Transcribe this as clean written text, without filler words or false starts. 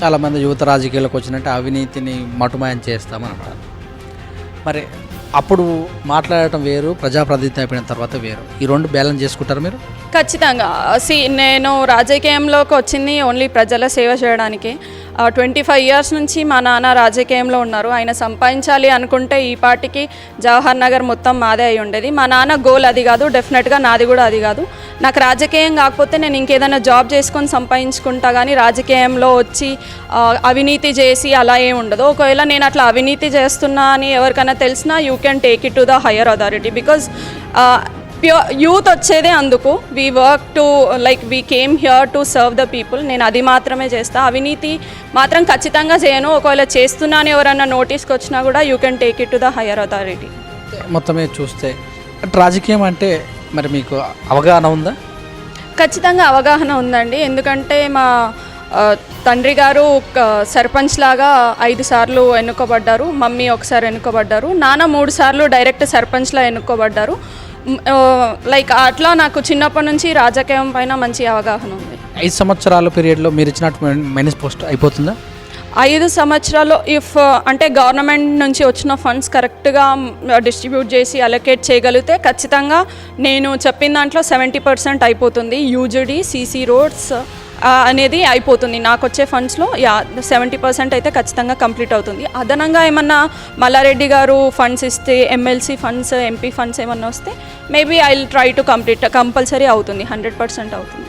చాలామంది యువత రాజకీయాలకు వచ్చినట్టు అవినీతిని మటుమాయం చేస్తామని అంటారు. మరి అప్పుడు మాట్లాడటం వేరు, ప్రజాప్రతినిధి అయిపోయిన తర్వాత వేరు. ఈ రెండు బ్యాలెన్స్ చేసుకుంటారు మీరు? ఖచ్చితంగా. నేను రాజకీయంలోకి వచ్చింది ఓన్లీ ప్రజల సేవ చేయడానికి. 25 years నుంచి మా నాన్న రాజకీయంలో ఉన్నారు. ఆయన సంపాదించాలి అనుకుంటే ఈ పార్టీకి జవహర్ నగర్ మొత్తం మాదే అయి ఉండేది. మా నాన్న గోల్ అది కాదు, డెఫినెట్గా నాది కూడా అది కాదు. నాకు రాజకీయం కాకపోతే నేను ఇంకేదైనా జాబ్ చేసుకొని సంపాదించుకుంటా, కానీ రాజకీయంలో వచ్చి అవినీతి చేసి అలా ఏమి ఉండదు. ఒకవేళ నేను అట్లా అవినీతి చేస్తున్నా అని ఎవరికైనా తెలిసినా you can take it to the higher authority. Because youth వచ్చేదే అందుకు. We work to we came here to serve the people. నేను అది మాత్రమే చేస్తా, అవినీతి మాత్రం ఖచ్చితంగా చేయను. ఒకవేళ చేస్తున్నాను ఎవరన్నా నోటీస్కి వచ్చినా కూడా you can take it to the higher authority. మొత్తమే చూస్తే రాజకీయం అంటే మరి మీకు అవగాహన ఉందా? ఖచ్చితంగా అవగాహన ఉందండి. ఎందుకంటే మా తండ్రి గారు సర్పంచ్ లాగా 5 సార్లు ఎన్నుకోబడ్డారు, మమ్మీ ఒకసారి ఎన్నుకోబడ్డారు, నాన్న 3 సార్లు డైరెక్ట్ సర్పంచ్లా ఎన్నుకోబడ్డారు. అట్లా నాకు చిన్నప్పటి నుంచి రాజకీయం పైన మంచి అవగాహన ఉంది. 5 సంవత్సరాల పీరియడ్లో మీరు ఇచ్చినట్టు మేనిఫెస్టో అయిపోతుందా? 5 సంవత్సరాలు అంటే గవర్నమెంట్ నుంచి వచ్చిన ఫండ్స్ కరెక్ట్గా డిస్ట్రిబ్యూట్ చేసి అలొకేట్ చేయగలిగితే ఖచ్చితంగా నేను చెప్పిన దాంట్లో 70% అయిపోతుంది. యూజీడీ, సీసీ రోడ్స్ అనేది అయిపోతుంది. నాకు వచ్చే ఫండ్స్లో 70% అయితే ఖచ్చితంగా కంప్లీట్ అవుతుంది. అదనంగా ఏమన్నా మల్లారెడ్డి గారు ఫండ్స్ ఇస్తే, ఎమ్మెల్సీ ఫండ్స్, ఎంపీ ఫండ్స్ ఏమన్నా వస్తే maybe I will try to complete. Compulsory అవుతుంది, 100% అవుతుంది.